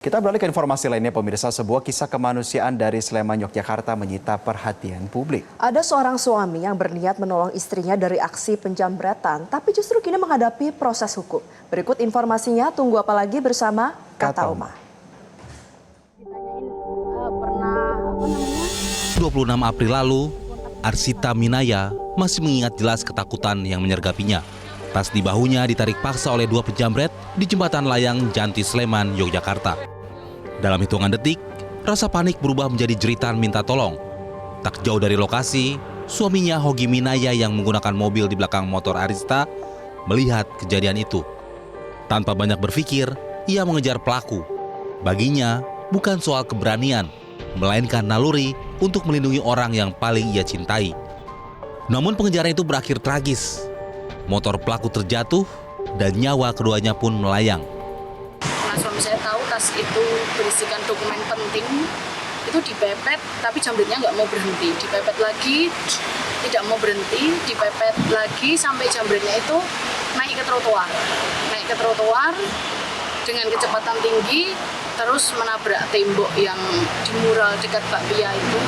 Kita beralih ke informasi lainnya, pemirsa. Sebuah kisah kemanusiaan dari Sleman, Yogyakarta menyita perhatian publik. Ada seorang suami yang berniat menolong istrinya dari aksi penjamretan, tapi justru kini menghadapi proses hukum. Berikut informasinya, tunggu apa lagi bersama Kata Oma. 26 April lalu, Arsita Minaya masih mengingat jelas ketakutan yang menyergapinya. Tas di bahunya ditarik paksa oleh dua penjamret di jembatan layang Janti Sleman, Yogyakarta. Dalam hitungan detik, rasa panik berubah menjadi jeritan minta tolong. Tak jauh dari lokasi, suaminya Hogi Minaya yang menggunakan mobil di belakang motor Arsita melihat kejadian itu. Tanpa banyak berpikir, ia mengejar pelaku. Baginya, bukan soal keberanian, melainkan naluri untuk melindungi orang yang paling ia cintai. Namun pengejaran itu berakhir tragis. Motor pelaku terjatuh dan nyawa keduanya pun melayang. Nah, suami saya tahu tas itu berisikan dokumen penting, itu dipepet, tapi jambretnya nggak mau berhenti. Dipepet lagi, tidak mau berhenti, dipepet lagi sampai jambretnya itu naik ke trotoar. Naik ke trotoar dengan kecepatan tinggi, terus menabrak tembok yang di mural dekat bakpia itu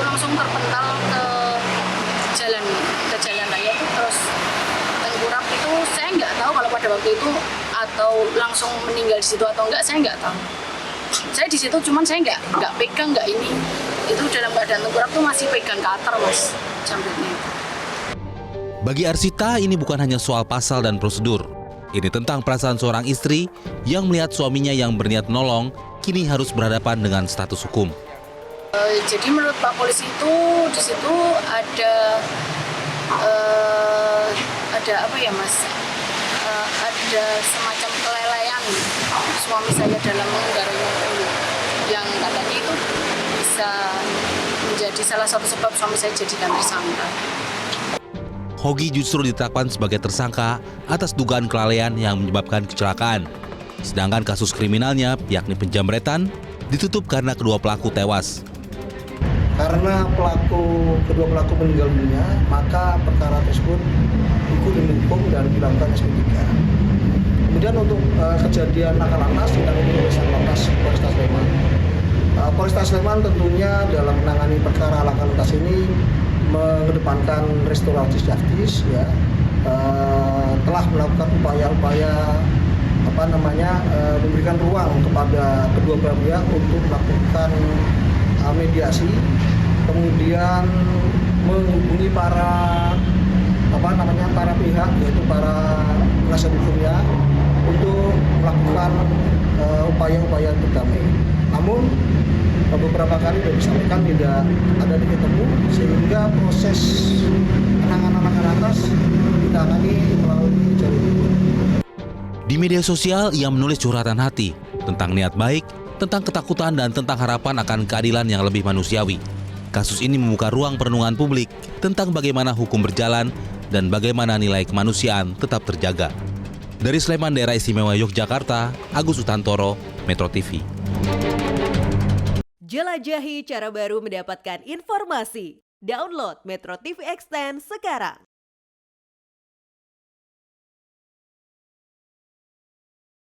langsung terpental ke jalan raya itu, terus tengkurap itu saya nggak tahu kalau pada waktu itu atau langsung meninggal di situ atau enggak, saya nggak tahu. Saya di situ cuman saya nggak pegang, nggak ini. Itu dalam keadaan tengkurap tuh masih pegang cutter, Mas, jambretnya. Bagi Arsita, ini bukan hanya soal pasal dan prosedur. Ini tentang perasaan seorang istri yang melihat suaminya yang berniat menolong kini harus berhadapan dengan status hukum. Jadi menurut Pak Polisi itu di situ ada apa ya, Mas? Ada semacam kelalaian suami saya dalam mengendarai mobil yang katanya itu bisa menjadi salah satu sebab suami saya jadikan tersangka. Hogi justru ditetapkan sebagai tersangka atas dugaan kelalaian yang menyebabkan kecelakaan. Sedangkan kasus kriminalnya, yakni penjamretan, ditutup karena kedua pelaku tewas. Karena kedua pelaku meninggal dunia, maka perkara tersebut ikut dihukum dan dilakukan SP3. Kemudian untuk kejadian laka lantas ditangani oleh Satlantas Polresta Sleman. Polresta Sleman tentunya dalam menangani perkara laka lantas ini mengedepankan restoratif justice, ya, telah melakukan upaya-upaya memberikan ruang kepada kedua belah pihak untuk melakukan mediasi, kemudian menghubungi para pihak, yaitu para penasihat hukumnya, untuk melakukan upaya-upaya untuk damai. Namun beberapa kali sudah disampaikan tidak ada titik temu, sehingga proses penanganan atas ditangani melalui jalur hukum. Di media sosial, ia menulis curhatan hati tentang niat baik, tentang ketakutan dan tentang harapan akan keadilan yang lebih manusiawi. Kasus ini membuka ruang perenungan publik tentang bagaimana hukum berjalan dan bagaimana nilai kemanusiaan tetap terjaga. Dari Sleman, Daerah Istimewa Yogyakarta, Agus Utantoro, Metro TV. Jelajahi cara baru mendapatkan informasi. Download Metro TV Extend sekarang.